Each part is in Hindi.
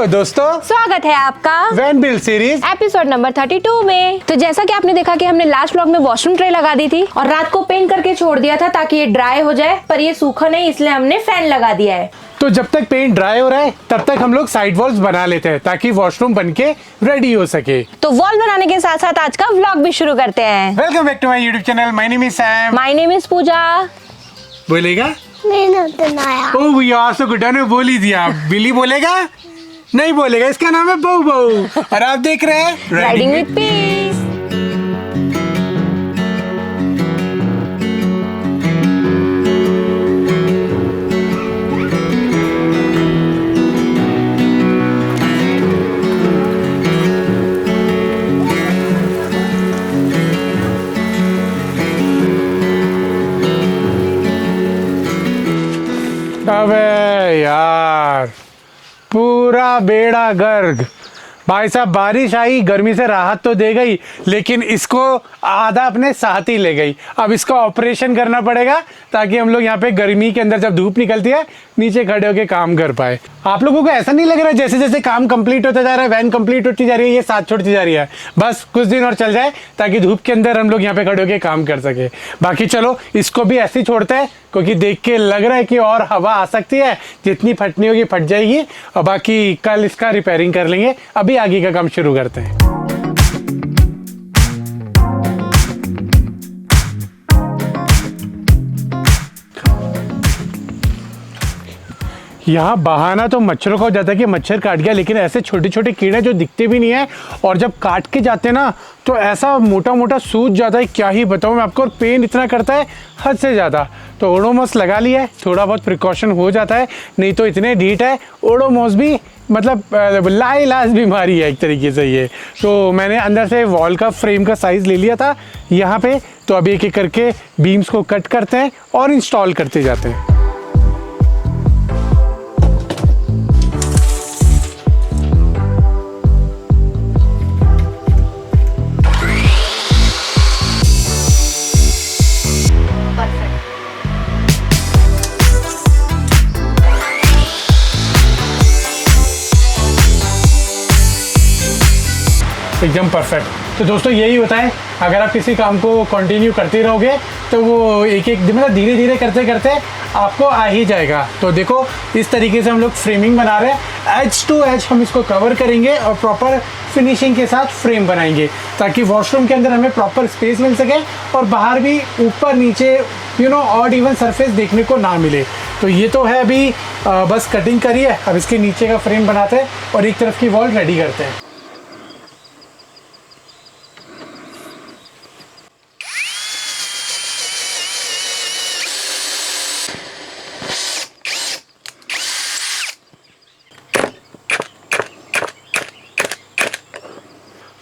हेलो दोस्तों, स्वागत है आपका van build series episode number 32 में। तो जैसा कि आपने देखा कि हमने लास्ट व्लॉग में वॉशरूम ट्रे लगा दी थी और रात को पेंट करके छोड़ दिया था ताकि ये ड्राई हो जाए, पर ये सूखा नहीं इसलिए हमने फैन लगा दिया है। तो जब तक पेंट ड्राई हो रहा है तब तक हम लोग साइड वॉल्स बना लेते हैं ताकि वॉशरूम बनके रेडी हो सके। तो वॉल बनाने के साथ साथ आज का व्लॉग भी शुरू करते हैं। Welcome back to my YouTube channel. My name is Sam. My name is Pooja. बोलेगा नहीं ओ भैया सो गुड्डा ने बोल ही दिया। बिली बोलेगा नहीं बोलेगा, इसका नाम है बहू बहू। और आप देख रहे हैं राइडिंग विद पीस। अबे यार पूरा बेड़ा गर्क। भाई साहब बारिश आई, गर्मी से राहत तो दे गई, लेकिन इसको आधा अपने साथ ही ले गई। अब इसका ऑपरेशन करना पड़ेगा ताकि हम लोग यहाँ पे गर्मी के अंदर जब धूप निकलती है नीचे खड़े होके काम कर पाए। आप लोगों को ऐसा नहीं लग रहा है जैसे जैसे काम कंप्लीट होता जा रहा है, वैन कंप्लीट होती जा रही है, ये साथ छोड़ती जा रही है? बस कुछ दिन और चल जाए ताकि धूप के अंदर हम लोग यहाँ पे खड़े होके काम कर सके। बाकी चलो इसको भी ऐसे ही छोड़ते हैं क्योंकि देख के लग रहा है कि और हवा आ सकती है, जितनी फटनी होगी फट जाएगी, और बाकी कल इसका रिपेयरिंग कर लेंगे। अभी आगे का काम शुरू करते हैं। यहाँ बहाना तो मच्छरों का हो जाता है कि मच्छर काट गया, लेकिन ऐसे छोटे छोटे कीड़े जो दिखते भी नहीं है और जब काट के जाते हैं ना तो ऐसा मोटा मोटा सूज जाता है, क्या ही बताऊँ मैं आपको। और पेन इतना करता है हद से ज़्यादा। तो ओडोमॉस लगा लिया है, थोड़ा बहुत प्रिकॉशन हो जाता है, नहीं तो इतने ढीठ है। ओडोमॉस भी मतलब लाइलाज बीमारी है एक तरीके से ये। तो मैंने अंदर से वॉल का फ्रेम का साइज़ ले लिया था यहाँ पे। तो अभी एक एक करके बीम्स को कट करते हैं और इंस्टॉल करते जाते हैं। एकदम परफेक्ट। तो दोस्तों यही होता है, अगर आप किसी काम को कंटिन्यू करते रहोगे तो वो एक एक मतलब धीरे धीरे करते करते आपको आ ही जाएगा। तो देखो इस तरीके से हम लोग फ्रेमिंग बना रहे हैं, एज टू एज हम इसको कवर करेंगे और प्रॉपर फिनिशिंग के साथ फ्रेम बनाएंगे ताकि वॉशरूम के अंदर हमें प्रॉपर स्पेस मिल सके और बाहर भी ऊपर नीचे ऑड इवन सरफेस देखने को ना मिले। तो ये तो है अभी बस कटिंग करी है, अब इसके नीचे का फ्रेम बनाते हैं और एक तरफ की वॉल रेडी करते हैं।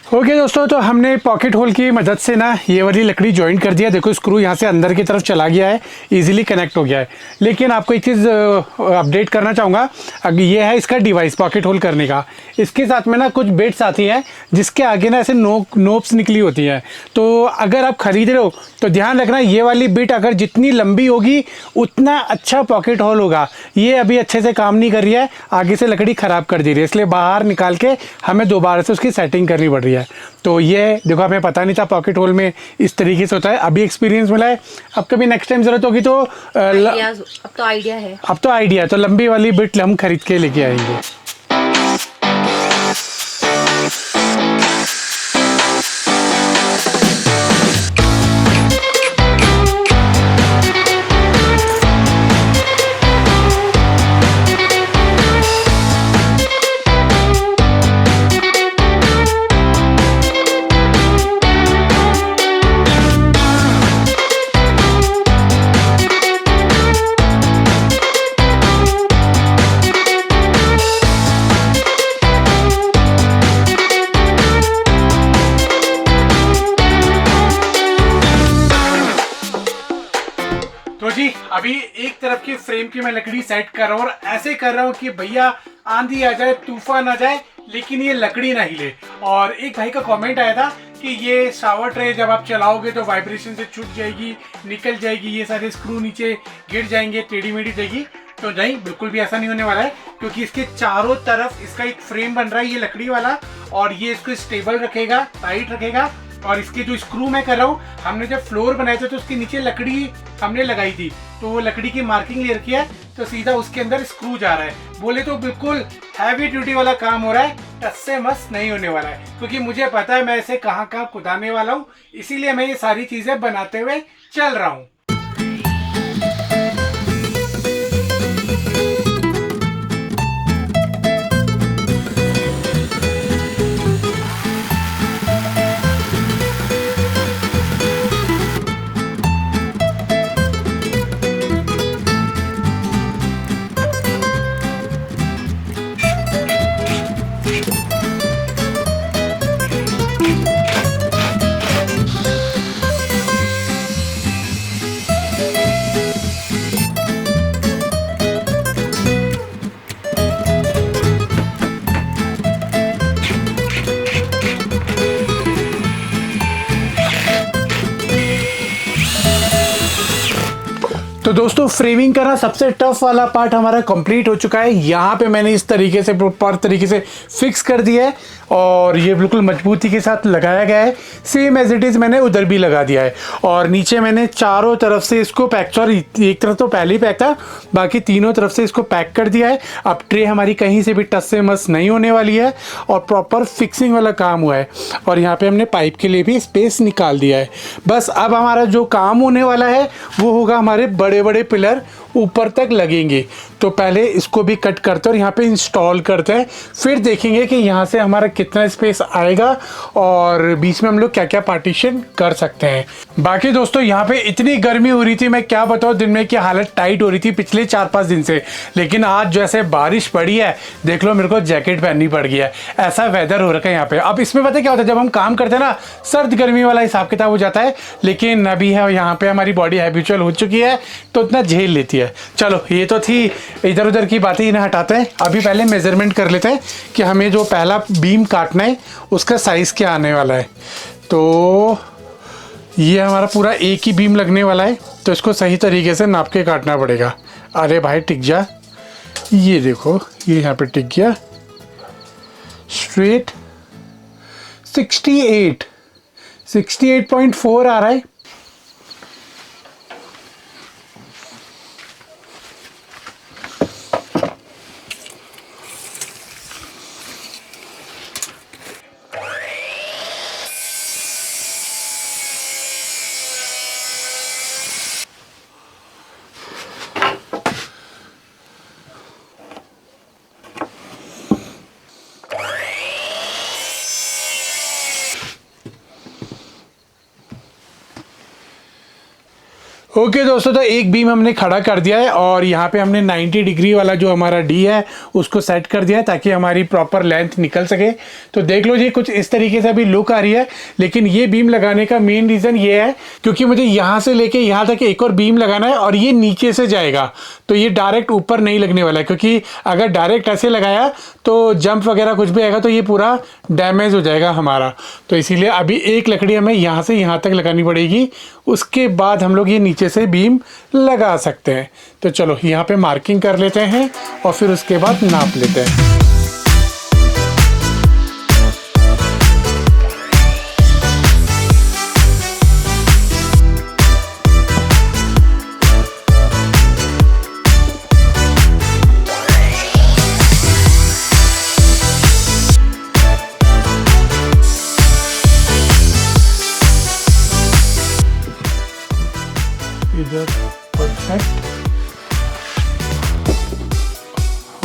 ओके दोस्तों, तो हमने पॉकेट होल की मदद से ना ये वाली लकड़ी जॉइंट कर दिया। देखो स्क्रू यहाँ से अंदर की तरफ चला गया है, इजीली कनेक्ट हो गया है। लेकिन आपको एक चीज़ अपडेट करना चाहूँगा, ये है इसका डिवाइस पॉकेट होल करने का। इसके साथ में ना कुछ बेट्स आती हैं जिसके आगे ना ऐसे नोब्स निकली होती हैं। तो अगर आप खरीद रहे हो तो ध्यान रखना, ये वाली बिट अगर जितनी लंबी होगी उतना अच्छा पॉकेट होल होगा। ये अभी अच्छे से काम नहीं कर रही है, आगे से लकड़ी ख़राब कर दे रही है, इसलिए बाहर निकाल के हमें दोबारा से उसकी सेटिंग करनी पड़ रही है। तो ये देखो हमें पता नहीं था पॉकेट होल में इस तरीके से होता है, अभी एक्सपीरियंस मिला है। अब कभी नेक्स्ट टाइम ज़रूरत होगी तो अब तो आइडिया है। अब तो आइडिया, तो लंबी वाली बिट हम खरीद के लेके आएंगे। तो जी अभी एक तरफ की फ्रेम की मैं लकड़ी सेट कर रहा हूँ और ऐसे कर रहा हूँ कि भैया आंधी आ जाए तूफान आ जाए लेकिन ये लकड़ी ना हिले। और एक भाई का कमेंट आया था कि ये शावर ट्रे जब आप चलाओगे तो वाइब्रेशन से छूट जाएगी, निकल जाएगी, ये सारे स्क्रू नीचे गिर जाएंगे, टेढ़ी मेढ़ी जाएगी। तो नहीं, बिल्कुल भी ऐसा नहीं होने वाला है, क्योंकि इसके चारों तरफ इसका एक फ्रेम बन रहा है ये लकड़ी वाला, और ये इसको स्टेबल रखेगा, टाइट रखेगा। और इसके जो स्क्रू मैं कर रहा हूँ, हमने जब फ्लोर बनाए थे तो उसके नीचे लकड़ी हमने लगाई थी, तो वो लकड़ी की मार्किंग ले रखी है, तो सीधा उसके अंदर स्क्रू जा रहा है। बोले तो बिल्कुल हैवी ड्यूटी वाला काम हो रहा है, टस से मस नहीं होने वाला है, क्योंकि मुझे पता है मैं इसे कहाँ कहाँ खुदाने वाला हूँ, इसीलिए मैं ये सारी चीजें बनाते हुए चल रहा हूँ। तो दोस्तों फ्रेमिंग का ना सबसे टफ वाला पार्ट हमारा कंप्लीट हो चुका है। यहाँ पे मैंने इस तरीके से प्रॉपर तरीके से फिक्स कर दिया है और ये बिल्कुल मजबूती के साथ लगाया गया है। सेम एज इट इज़ मैंने उधर भी लगा दिया है और नीचे मैंने चारों तरफ से इसको पैक, सॉरी एक तरफ तो पहले ही पैक था, बाकी तीनों तरफ से इसको पैक कर दिया है। अब ट्रे हमारी कहीं से भी टस से मस नहीं होने वाली है और प्रॉपर फिक्सिंग वाला काम हुआ है। और यहाँ पे हमने पाइप के लिए भी स्पेस निकाल दिया है। बस अब हमारा जो काम होने वाला है वो होगा, हमारे बड़े बड़े पिलर ऊपर तक लगेंगे। तो पहले इसको भी कट करते हैं और यहाँ पे इंस्टॉल करते हैं, फिर देखेंगे कि यहाँ से हमारा कितना स्पेस आएगा और बीच में हम लोग क्या क्या पार्टीशन कर सकते हैं। बाकी दोस्तों यहाँ पे इतनी गर्मी हो रही थी, मैं क्या बताऊँ, दिन में की हालत टाइट हो रही थी पिछले 4-5 दिन से, लेकिन आज जैसे बारिश पड़ी है देख लो, मेरे को जैकेट पहननी पड़ गई है, ऐसा वेदर हो रखा है यहाँ पे। अब इसमें पता क्या होता है, जब हम काम करते हैं ना, सर्द गर्मी वाला हिसाब किताब हो जाता है, लेकिन अभी है यहाँ पे हमारी बॉडी हैबिचुअल हो चुकी है तो इतना झेल लेती है। चलो ये तो थी इधर उधर की बातें, इन्हें हटाते हैं। अभी पहले मेजरमेंट कर लेते हैं कि हमें जो पहला बीम काटना है उसका साइज़ क्या आने वाला है। तो ये हमारा पूरा एक ही बीम लगने वाला है, तो इसको सही तरीके से नाप के काटना पड़ेगा। अरे भाई टिक जा, ये देखो ये यहाँ पे टिक गया स्ट्रेट। 68.4 आ रहा है। ओके दोस्तों, तो एक बीम हमने खड़ा कर दिया है और यहाँ पे हमने 90 डिग्री वाला जो हमारा डी है उसको सेट कर दिया है ताकि हमारी प्रॉपर लेंथ निकल सके। तो देख लो जी, कुछ इस तरीके से अभी लुक आ रही है। लेकिन ये बीम लगाने का मेन रीज़न ये है क्योंकि मुझे यहाँ से लेके यहाँ तक एक और बीम लगाना है और ये नीचे से जाएगा, तो ये डायरेक्ट ऊपर नहीं लगने वाला है, क्योंकि अगर डायरेक्ट ऐसे लगाया तो जंप वगैरह कुछ भी आएगा तो ये पूरा डैमेज हो जाएगा हमारा। तो इसीलिए अभी एक लकड़ी हमें यहाँ से यहाँ तक लगानी पड़ेगी, उसके बाद हम लोग ये नीचे से बीम लगा सकते हैं। तो चलो यहाँ पे मार्किंग कर लेते हैं और फिर उसके बाद नाप लेते हैं। इधर परफेक्ट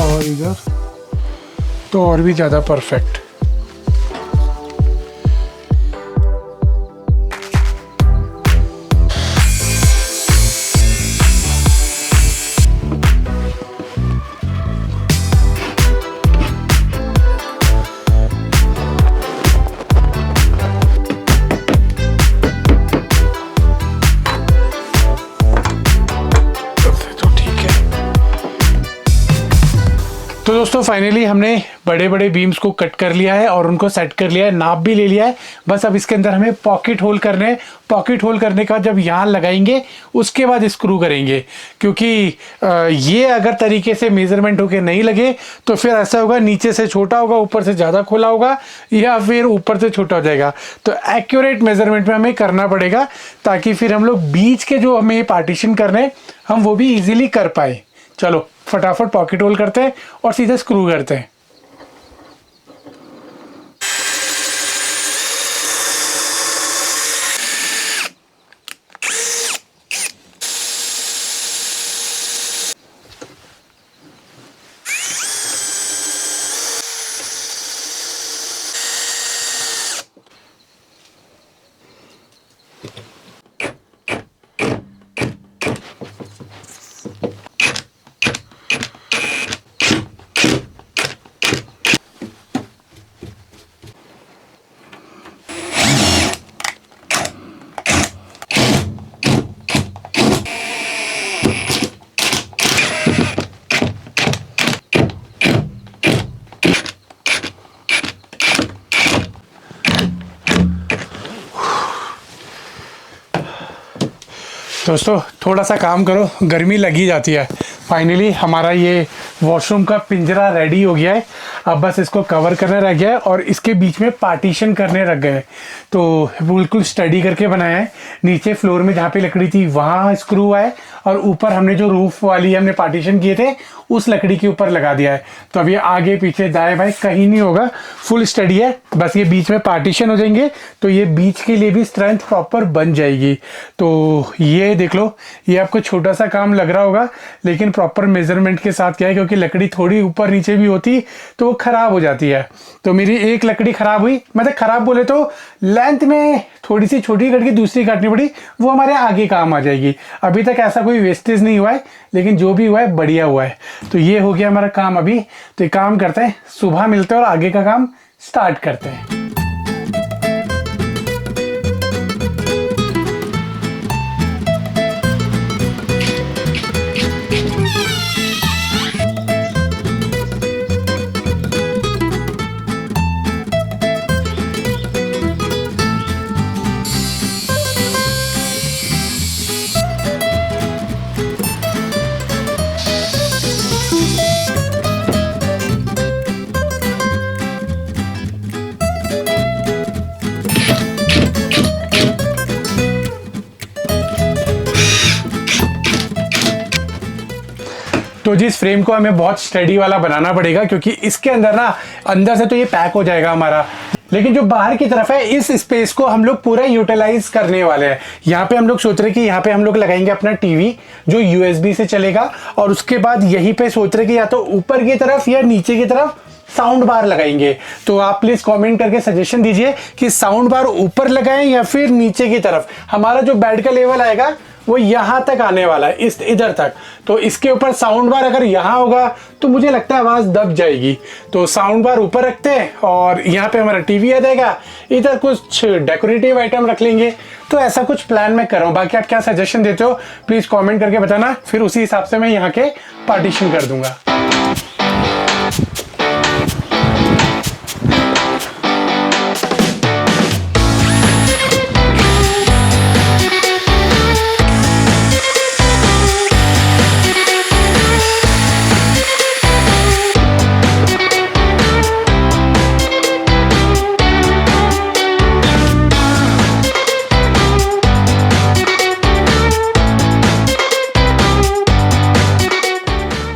और इधर तो और भी ज़्यादा परफेक्ट। तो दोस्तों फाइनली हमने बड़े बड़े बीम्स को कट कर लिया है और उनको सेट कर लिया है, नाप भी ले लिया है। बस अब इसके अंदर हमें पॉकेट होल करने हैं। पॉकेट होल करने का जब यहाँ लगाएंगे उसके बाद स्क्रू करेंगे, क्योंकि ये अगर तरीके से मेजरमेंट होके नहीं लगे तो फिर ऐसा होगा, नीचे से छोटा होगा, ऊपर से ज़्यादा खुला होगा, या फिर ऊपर से छोटा हो जाएगा। तो एक्यूरेट मेजरमेंट में हमें करना पड़ेगा, ताकि फिर हम लोग बीच के जो हमें पार्टीशन करने हैं हम वो भी ईजिली कर पाए। चलो फटाफट पॉकेट होल करते हैं और सीधे स्क्रू करते हैं। दोस्तों थोड़ा सा काम करो, गर्मी लगी जाती है। फाइनली हमारा ये वॉशरूम का पिंजरा रेडी हो गया है। अब बस इसको कवर करने रह गया है और इसके बीच में पार्टीशन करने रख गए। तो बिल्कुल स्टडी करके बनाया है। नीचे फ्लोर में जहाँ पे लकड़ी थी वहाँ स्क्रू है, और ऊपर हमने जो रूफ वाली हमने पार्टीशन किए थे उस लकड़ी के ऊपर लगा दिया है। तो अब ये आगे पीछे दाएं बाएं कहीं नहीं होगा, फुल स्टडी है। बस ये बीच में पार्टीशन हो जाएंगे तो ये बीच के लिए भी स्ट्रेंथ प्रॉपर बन जाएगी। तो ये देख लो, ये आपको छोटा सा काम लग रहा होगा, लेकिन प्रॉपर मेजरमेंट के साथ क्या है, क्योंकि लकड़ी थोड़ी ऊपर नीचे भी होती तो वो खराब हो जाती है। तो मेरी एक लकड़ी खराब हुई, मतलब खराब बोले तो लेंथ में थोड़ी सी छोटी कट के दूसरी काटनी पड़ी, वो हमारे आगे काम आ जाएगी। अभी तक ऐसा कोई वेस्टेज नहीं हुआ है, लेकिन जो भी हुआ है बढ़िया हुआ है। तो ये हो गया हमारा काम। अभी तो एक काम करते हैं, सुबह मिलते हैं और आगे का काम स्टार्ट करते हैं। तो जिस फ्रेम को हमें बहुत स्टडी वाला बनाना पड़ेगा, क्योंकि इसके अंदर ना, अंदर से तो ये पैक हो जाएगा हमारा, लेकिन जो बाहर की तरफ है इस स्पेस को हम लोग पूरा यूटिलाइज करने वाले हैं। यहाँ पे हम लोग सोच रहे कि यहाँ पे हम लोग लगाएंगे अपना टीवी जो यूएसबी से चलेगा, और उसके बाद यहीं पे सोच रहे कि या तो ऊपर की तरफ या नीचे की तरफ साउंड बार लगाएंगे। तो आप प्लीज कमेंट करके सजेशन दीजिए कि साउंड बार ऊपर लगाएं या फिर नीचे की तरफ। हमारा जो बेड का लेवल आएगा वो यहाँ तक आने वाला है, इस इधर तक। तो इसके ऊपर साउंड बार अगर यहाँ होगा तो मुझे लगता है आवाज़ दब जाएगी। तो साउंड बार ऊपर रखते हैं और यहाँ पे हमारा टीवी आ जाएगा, इधर कुछ डेकोरेटिव आइटम रख लेंगे। तो ऐसा कुछ प्लान मैं कर रहा हूँ। बाकी आप क्या सजेशन देते हो प्लीज़ कमेंट करके बताना, फिर उसी हिसाब से मैं यहाँ के पार्टीशन कर दूंगा।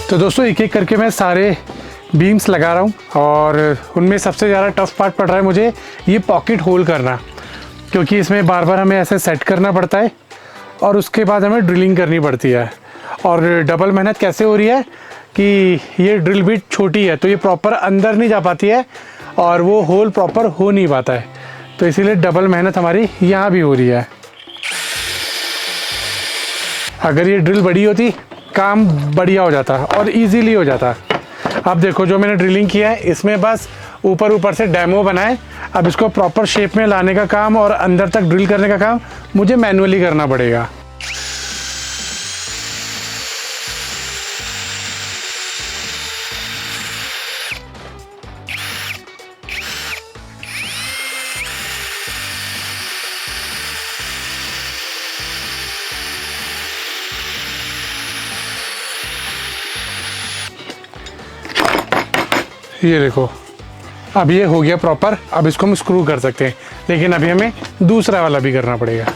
तो दोस्तों एक एक करके मैं सारे बीम्स लगा रहा हूँ, और उनमें सबसे ज़्यादा टफ पार्ट पड़ रहा है मुझे ये पॉकेट होल करना, क्योंकि इसमें बार बार हमें ऐसे सेट करना पड़ता है और उसके बाद हमें ड्रिलिंग करनी पड़ती है। और डबल मेहनत कैसे हो रही है कि ये ड्रिल बिट छोटी है तो ये प्रॉपर अंदर नहीं जा पाती है और वो होल प्रॉपर हो नहीं पाता है, तो इसीलिए डबल मेहनत हमारी यहाँ भी हो रही है। अगर ये ड्रिल बड़ी होती काम बढ़िया हो जाता और इजीली हो जाता। अब देखो जो मैंने ड्रिलिंग किया है इसमें बस ऊपर ऊपर से डेमो बनाए, अब इसको प्रॉपर शेप में लाने का काम और अंदर तक ड्रिल करने का काम मुझे मैनुअली करना पड़ेगा। ये देखो, अब ये हो गया प्रॉपर। अब इसको हम स्क्रू कर सकते हैं, लेकिन अभी हमें दूसरा वाला भी करना पड़ेगा।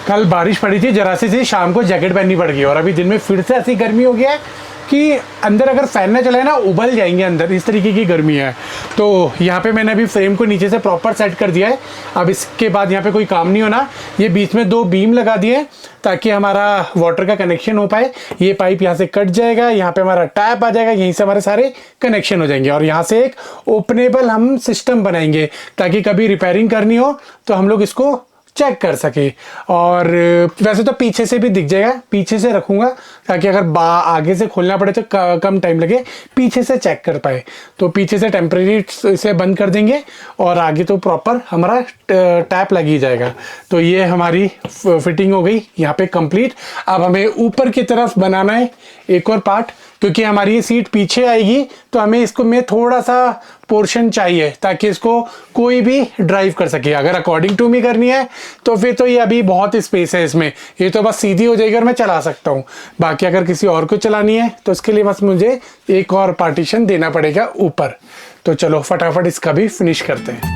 कल बारिश पड़ी थी जरा सी, शाम को जैकेट पहननी पड़ गई और अभी दिन में फिर से ऐसी गर्मी हो गया है कि अंदर अगर फैन ना चलाए ना उबल जाएंगे अंदर, इस तरीके की गर्मी है। तो यहाँ पे मैंने अभी फ्रेम को नीचे से प्रॉपर सेट कर दिया है। अब इसके बाद यहाँ पे कोई काम नहीं होना। ये बीच में 2 बीम लगा दिए ताकि हमारा वाटर का कनेक्शन हो पाए। ये पाइप यहाँ से कट जाएगा, यहाँ पे हमारा टैप आ जाएगा, यहीं से हमारे सारे कनेक्शन हो जाएंगे और यहाँ से एक ओपनेबल हम सिस्टम बनाएंगे ताकि कभी रिपेयरिंग करनी हो तो हम लोग इसको चेक कर सके। और वैसे तो पीछे से भी दिख जाएगा, पीछे से रखूंगा ताकि अगर आगे से खोलना पड़े तो कम टाइम लगे, पीछे से चेक कर पाए। तो पीछे से टेम्परेरी से बंद कर देंगे और आगे तो प्रॉपर हमारा टैप लग ही जाएगा। तो ये हमारी फिटिंग हो गई यहाँ पे कंप्लीट। अब हमें ऊपर की तरफ बनाना है एक और पार्ट, क्योंकि हमारी ये सीट पीछे आएगी तो हमें इसको में थोड़ा सा पोर्शन चाहिए ताकि इसको कोई भी ड्राइव कर सके। अगर अकॉर्डिंग टू मी करनी है तो फिर तो ये अभी बहुत स्पेस है इसमें, ये तो बस सीधी हो जाएगी और मैं चला सकता हूँ। बाकी अगर किसी और को चलानी है तो इसके लिए बस मुझे एक और पार्टीशन देना पड़ेगा ऊपर। तो चलो फटाफट इसका भी फिनिश करते हैं।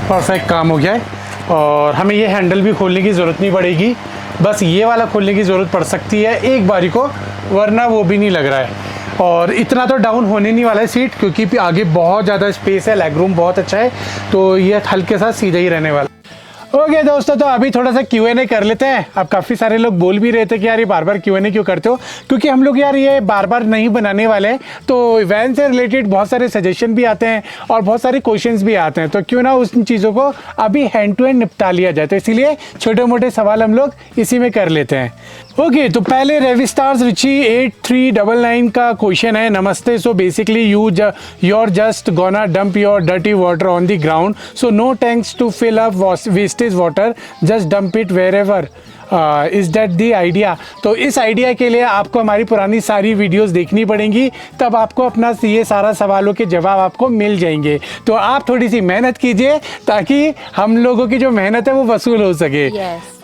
परफेक्ट काम हो गया है और हमें ये हैंडल भी खोलने की ज़रूरत नहीं पड़ेगी, बस ये वाला खोलने की ज़रूरत पड़ सकती है एक बारी को, वरना वो भी नहीं लग रहा है। और इतना तो डाउन होने नहीं वाला है सीट, क्योंकि आगे बहुत ज़्यादा स्पेस है, लेग रूम बहुत अच्छा है, तो ये हल्के साथ सीधा ही रहने वाला। ओके दोस्तों, तो अभी थोड़ा सा Q&A कर लेते हैं। अब काफ़ी सारे लोग बोल भी रहे थे कि यार ये बार बार Q&A क्यों करते हो, क्योंकि हम लोग यार ये बार बार नहीं बनाने वाले हैं। तो वैन से रिलेटेड बहुत सारे सजेशन भी आते हैं और बहुत सारे क्वेश्चंस भी आते हैं, तो क्यों ना उन चीज़ों को अभी हैंड टू हैंड निपटा लिया जाए। तो इसीलिए छोटे मोटे सवाल हम लोग इसी में कर लेते हैं। ओके, तो पहले रेविस्टार्स रिची 8399 का क्वेश्चन है। नमस्ते, so basically you're just gonna dump your dirty water on the ground, so no tanks to fill up wastage water, just dump it wherever. Is that the idea? तो इस आइडिया के लिए आपको हमारी पुरानी सारी वीडियोस देखनी पड़ेंगी, तब आपको अपना ये सारा सवालों के जवाब आपको मिल जाएंगे। तो आप थोड़ी सी मेहनत कीजिए ताकि हम लोगों की जो मेहनत है वो वसूल हो सके।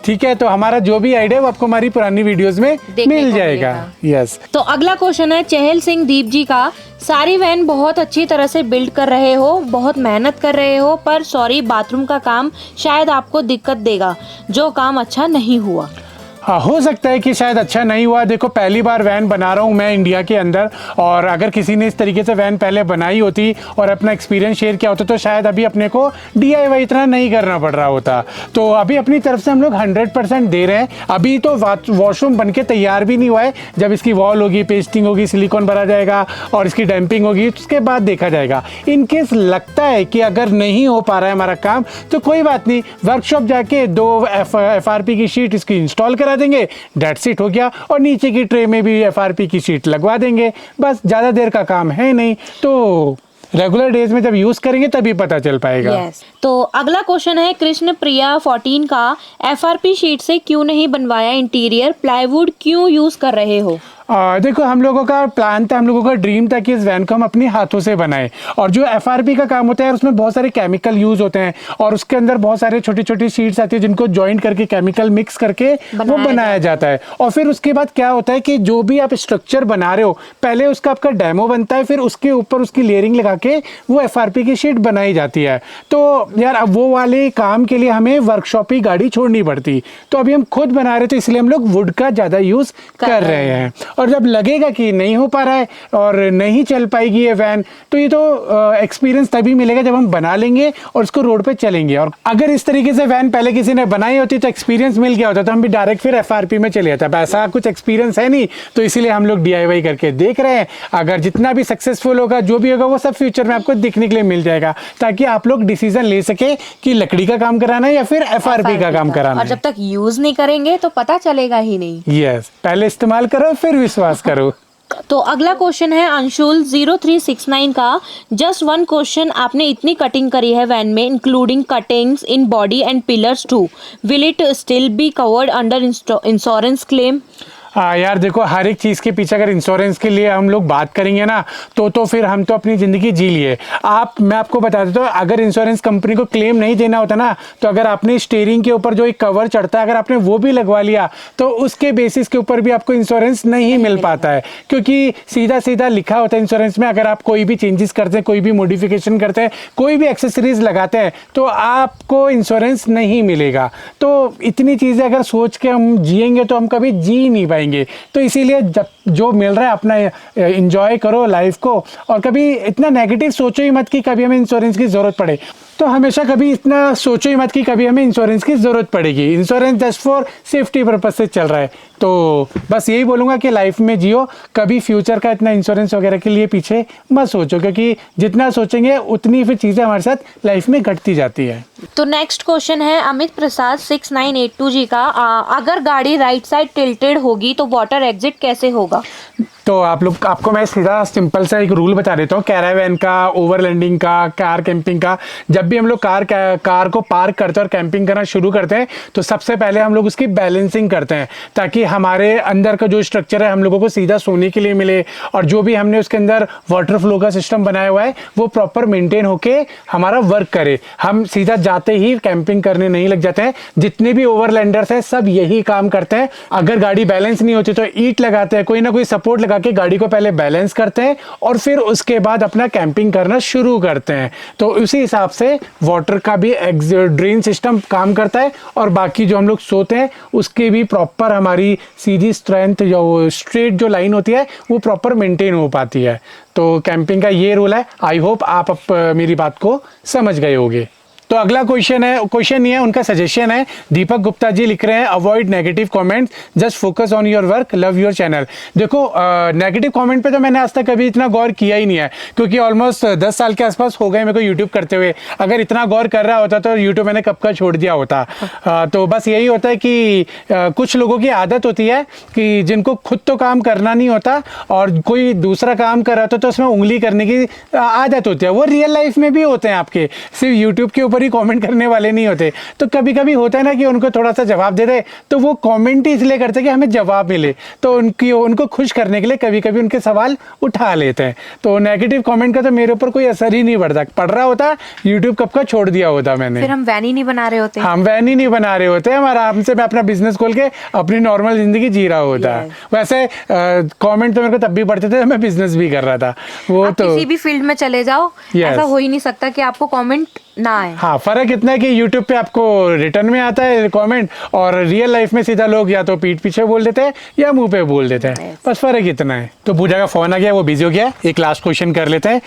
ठीक है, तो हमारा जो भी आइडिया वो आपको हमारी पुरानी वीडियोस में मिल जाएगा। यस। तो अगला क्वेश्चन है चहल सिंह दीप जी का। सारी वैन बहुत अच्छी तरह से बिल्ड कर रहे हो, बहुत मेहनत कर रहे हो, पर सॉरी बाथरूम का काम शायद आपको दिक्कत देगा, जो काम अच्छा नहीं हुआ। हाँ, हो सकता है कि शायद अच्छा नहीं हुआ। देखो, पहली बार वैन बना रहा हूँ मैं इंडिया के अंदर, और अगर किसी ने इस तरीके से वैन पहले बनाई होती और अपना एक्सपीरियंस शेयर किया होता तो शायद अभी अपने को DIY इतना नहीं करना पड़ रहा होता। तो अभी अपनी तरफ से हम लोग 100% दे रहे हैं। अभी तो वॉशरूम बन के तैयार भी नहीं हुआ है, जब इसकी वॉल होगी, पेस्टिंग होगी, सिलिकॉन भरा जाएगा और इसकी डैम्पिंग होगी, उसके बाद देखा जाएगा। इनकेस लगता है कि अगर नहीं हो पा रहा है हमारा काम तो कोई बात नहीं, वर्कशॉप जाके 2 FRP की शीट इसकी इंस्टॉल करा देंगे, डेट सीट हो गया, और नीचे की ट्रे में भी FRP की शीट लगवा देंगे। बस ज़्यादा देर का काम है नहीं, तो रेगुलर डेज में जब यूज करेंगे तभी पता चल पाएगा। तो अगला क्वेश्चन है कृष्ण प्रिया 14 का। FRP शीट से क्यों नहीं बनवाया इंटीरियर, प्लाईवुड क्यों यूज कर रहे हो? देखो, हम लोगों का प्लान था, हम लोगों का ड्रीम था कि इस वैन को हम अपने हाथों से बनाएं, और जो FRP का काम होता है उसमें बहुत सारे केमिकल यूज होते हैं और उसके अंदर बहुत सारे छोटी छोटी शीट्स आती है जिनको जॉइंट करके केमिकल मिक्स करके वो बनाया जाता है। और फिर उसके बाद क्या होता है कि जो भी आप स्ट्रक्चर बना रहे हो, पहले उसका आपका डेमो बनता है, फिर उसके ऊपर उसकी लेयरिंग लगा के वो FRP की शीट बनाई जाती है। तो यार अब वो वाले काम के लिए हमें वर्कशॉप ही गाड़ी छोड़नी पड़ती, तो अभी हम खुद बना रहे थे, इसलिए हम लोग वुड का ज़्यादा यूज कर रहे हैं। और जब लगेगा कि नहीं हो पा रहा है और नहीं चल पाएगी ये वैन, तो ये तो एक्सपीरियंस तभी मिलेगा जब हम बना लेंगे और उसको रोड पे चलेंगे। और अगर इस तरीके से वैन पहले किसी ने बनाई होती तो एक्सपीरियंस मिल गया होता, तो हम भी डायरेक्ट फिर FRP में चले जाते। ऐसा कुछ एक्सपीरियंस है नहीं, तो इसीलिए हम लोग DIY करके देख रहे हैं। अगर जितना भी सक्सेसफुल होगा, जो भी होगा, वो सब फ्यूचर में आपको दिखने के लिए मिल जाएगा, ताकि आप लोग डिसीजन ले सके कि लकड़ी का काम कराना है या फिर FRP का काम कराना और है। जब तक यूज नहीं करेंगे तो पता चलेगा ही नहीं। यस, पहले इस्तेमाल करो फिर विश्वास करो। तो अगला क्वेश्चन है अंशुल 0369 का। जस्ट वन क्वेश्चन, आपने इतनी कटिंग करी है वैन में, including cuttings in body and pillars too, will it still be covered under insurance claim? यार देखो, हर एक चीज़ के पीछे अगर इंश्योरेंस के लिए हम लोग बात करेंगे ना, तो फिर हम तो अपनी ज़िंदगी जी लिए। मैं आपको बता देता हूँ, अगर इंश्योरेंस कंपनी को क्लेम नहीं देना होता ना, तो अगर आपने स्टीयरिंग के ऊपर जो एक कवर चढ़ता है, अगर आपने वो भी लगवा लिया, तो उसके बेसिस के ऊपर भी आपको इंश्योरेंस नहीं मिल पाता है, क्योंकि सीधा सीधा लिखा होता है इंश्योरेंस में, अगर आप कोई भी चेंजेस करते हैं, कोई भी मॉडिफिकेशन करते हैं, कोई भी एक्सेसरीज लगाते हैं, तो आपको इंश्योरेंस नहीं मिलेगा। तो इतनी चीज़ें अगर सोच के हम जिएंगे तो हम कभी जी नहीं पाएंगे। तो इसीलिए जब जो मिल रहा है अपना एंजॉय करो लाइफ को, और कभी इतना नेगेटिव सोचो ही मत कि कभी हमें इंश्योरेंस की ज़रूरत पड़े। तो हमेशा कभी इतना सोचो ही मत कि कभी हमें इंश्योरेंस की ज़रूरत पड़ेगी। Insurance just for safety purpose से चल रहा है। तो बस यही बोलूँगा कि लाइफ में जियो, कभी फ्यूचर का इतना इंश्योरेंस वगैरह के लिए पीछे मत सोचो, क्योंकि जितना सोचेंगे उतनी फिर चीज़ें हमारे साथ लाइफ में घटती जाती है। तो नेक्स्ट क्वेश्चन है अमित प्रसाद 6982 जी का। अगर गाड़ी राइट साइड टिल्टेड होगी तो वाटर एग्जिट कैसे होगा? तो आपको मैं सीधा सिंपल सा एक रूल बता देता हूँ, कैरावैन का, ओवरलैंडिंग का, कार कैंपिंग का। जब भी हम लोग कार को पार्क करते हैं और कैंपिंग करना शुरू करते हैं, तो सबसे पहले हम लोग उसकी बैलेंसिंग करते हैं, ताकि हमारे अंदर का जो स्ट्रक्चर है हम लोगों को सीधा सोने के लिए मिले, और जो भी हमने उसके अंदर वाटर फ्लो का सिस्टम बनाया हुआ है वो प्रॉपर मेंटेन होके हमारा वर्क करे। हम सीधा जाते ही कैंपिंग करने नहीं लग जाते हैं। जितने भी ओवरलैंडर्स हैं सब यही काम करते हैं। अगर गाड़ी बैलेंस नहीं होती तो ईंट लगाते हैं, कोई ना कोई सपोर्ट लगा के गाड़ी को पहले बैलेंस करते हैं, और फिर उसके बाद अपना कैंपिंग करना शुरू करते हैं। तो उसी हिसाब से वाटर का भी ड्रेन सिस्टम काम करता है, और बाकी जो हम लोग सोते हैं उसकी भी प्रॉपर हमारी सीधी स्ट्रेंथ, जो स्ट्रेट जो लाइन होती है वो प्रॉपर मेंटेन हो पाती है। तो कैंपिंग का ये रूल है। आई होप आप मेरी बात को समझ गए होंगे। तो अगला क्वेश्चन नहीं है, उनका सजेशन है। दीपक गुप्ता जी लिख रहे हैं, avoid negative comments, just focus on your work, love your channel. देखो, नेगेटिव कमेंट पे तो मैंने आज तक कभी इतना गौर किया ही नहीं है, क्योंकि ऑलमोस्ट 10 साल के आसपास हो गए मेरे को यूट्यूब करते हुए। अगर इतना गौर कर रहा होता तो यूट्यूब मैंने कब का छोड़ दिया होता। तो बस यही होता है कि कुछ लोगों की आदत होती है कि जिनको खुद तो काम करना नहीं होता और कोई दूसरा काम कर रहा होता तो उसमें उंगली करने की आदत होती है। वो रियल लाइफ में भी होते हैं आपके, सिर्फ यूट्यूब के ऊपर ही कमेंट करने वाले नहीं होते। तो कभी कभी होता है ना कि उनको थोड़ा सा जवाब दे दे, तो वो कमेंट ही इसलिए करते हैं कि हमें जवाब मिले, तो उनको खुश करने के लिए कभी कभी उनके सवाल उठा लेते हैं। तो नेगेटिव कमेंट का तो मेरे ऊपर कोई असर ही नहीं पड़ रहा होता। यूट्यूब कब का छोड़ दिया होता मैंने। फिर हम वैन ही नहीं बना रहे होते। हम वैन ही नहीं बना रहे होते, हम आराम से मैं अपना बिजनेस खोल के अपनी नॉर्मल जिंदगी जी रहा होता। वैसे कमेंट तो मेरे को तब भी पढ़ते थे, मैं बिजनेस भी कर रहा था। वो आप तो किसी भी फील्ड में चले जाओ, ऐसा हो ही नहीं सकता कि आपको कमेंट ना आए। हाँ, फर्क इतना है कि यूट्यूब पे आपको रिटर्न में आता है कमेंट, और रियल लाइफ में सीधा लोग या तो पीठ पीछे बोल देते हैं या मुंह पे बोल देते हैं। बस फर्क इतना है। तो पूजा का फोन आ गया, वो बिजी हो गया। एक लास्ट क्वेश्चन कर लेते हैं।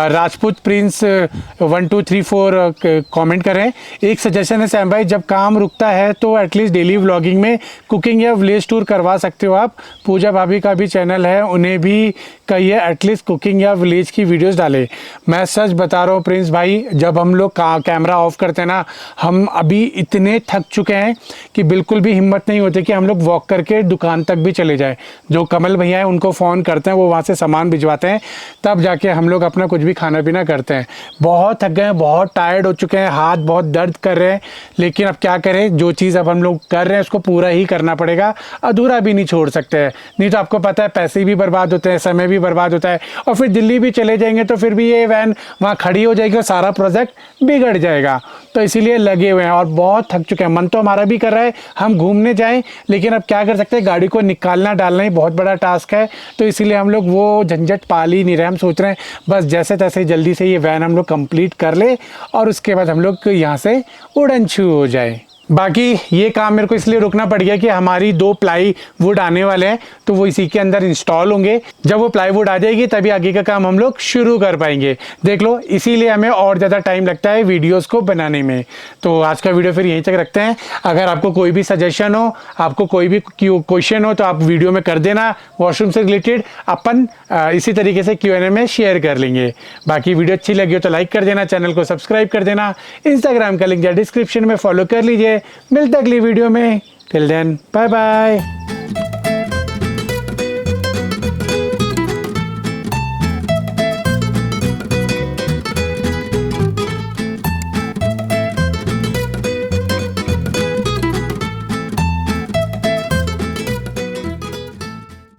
राजपूत प्रिंस 1234 कमेंट कर रहे हैं, एक सजेशन है सैम भाई, जब काम रुकता है तो एटलीस्ट डेली व्लॉगिंग में कुकिंग या विलेज टूर करवा सकते हो आप। पूजा भाभी का भी चैनल है, उन्हें भी कहिए एटलीस्ट कुकिंग या विलेज की वीडियोस डाले। मैं सच बता रहा हूँ प्रिंस भाई, जब हम लोग कैमरा ऑफ करते हैं ना, हम अभी इतने थक चुके हैं कि बिल्कुल भी हिम्मत नहीं होती कि हम लोग वॉक करके दुकान तक भी चले जाएं। जो कमल भैया हैं उनको फ़ोन करते हैं, वो वहाँ से सामान भिजवाते हैं, तब जाके हम लोग अपना कुछ भी खाना पीना करते हैं। बहुत थक गए हैं, बहुत टायर्ड हो चुके हैं, हाथ बहुत दर्द कर रहे हैं, लेकिन अब क्या करें, जो चीज़ अब हम लोग कर रहे हैं उसको पूरा ही करना पड़ेगा, अधूरा भी नहीं छोड़ सकते हैं। नहीं तो आपको पता है पैसे भी बर्बाद होते हैं, समय भी बर्बाद होता है, और फिर दिल्ली भी चले जाएंगे तो फिर भी ये वैन वहाँ खड़ी हो जाएगी और सारा प्रोजेक्ट बिगड़ जाएगा। तो इसीलिए लगे हुए हैं और बहुत थक चुके हैं। मन तो हमारा भी कर रहा है हम घूमने जाएं, लेकिन अब क्या कर सकते हैं, गाड़ी को निकालना डालना ही बहुत बड़ा टास्क है। तो इसीलिए हम लोग वो झंझट पाल ही नहीं रहे। हम सोच रहे हैं बस जैसे तैसे जल्दी से ये वैन हम लोग कंप्लीट कर ले और उसके बाद हम लोग यहाँ से उड़न छू हो जाए। बाकी ये काम मेरे को इसलिए रुकना पड़ गया कि हमारी 2 प्लाई वुड आने वाले हैं, तो वो इसी के अंदर इंस्टॉल होंगे। जब वो प्लाई वुड आ जाएगी तभी आगे का काम हम लोग शुरू कर पाएंगे। देख लो, इसीलिए हमें और ज़्यादा टाइम लगता है वीडियोस को बनाने में। तो आज का वीडियो फिर यहीं तक रखते हैं। अगर आपको कोई भी सजेशन हो, आपको कोई भी क्वेश्चन हो, तो आप वीडियो में कर देना। वॉशरूम से रिलेटेड अपन इसी तरीके से Q&A में शेयर कर लेंगे। बाकी वीडियो अच्छी लगी हो तो लाइक कर देना, चैनल को सब्सक्राइब कर देना, इंस्टाग्राम का लिंक डिस्क्रिप्शन में फॉलो कर लीजिए। मिलते अगली वीडियो में। Till then bye bye.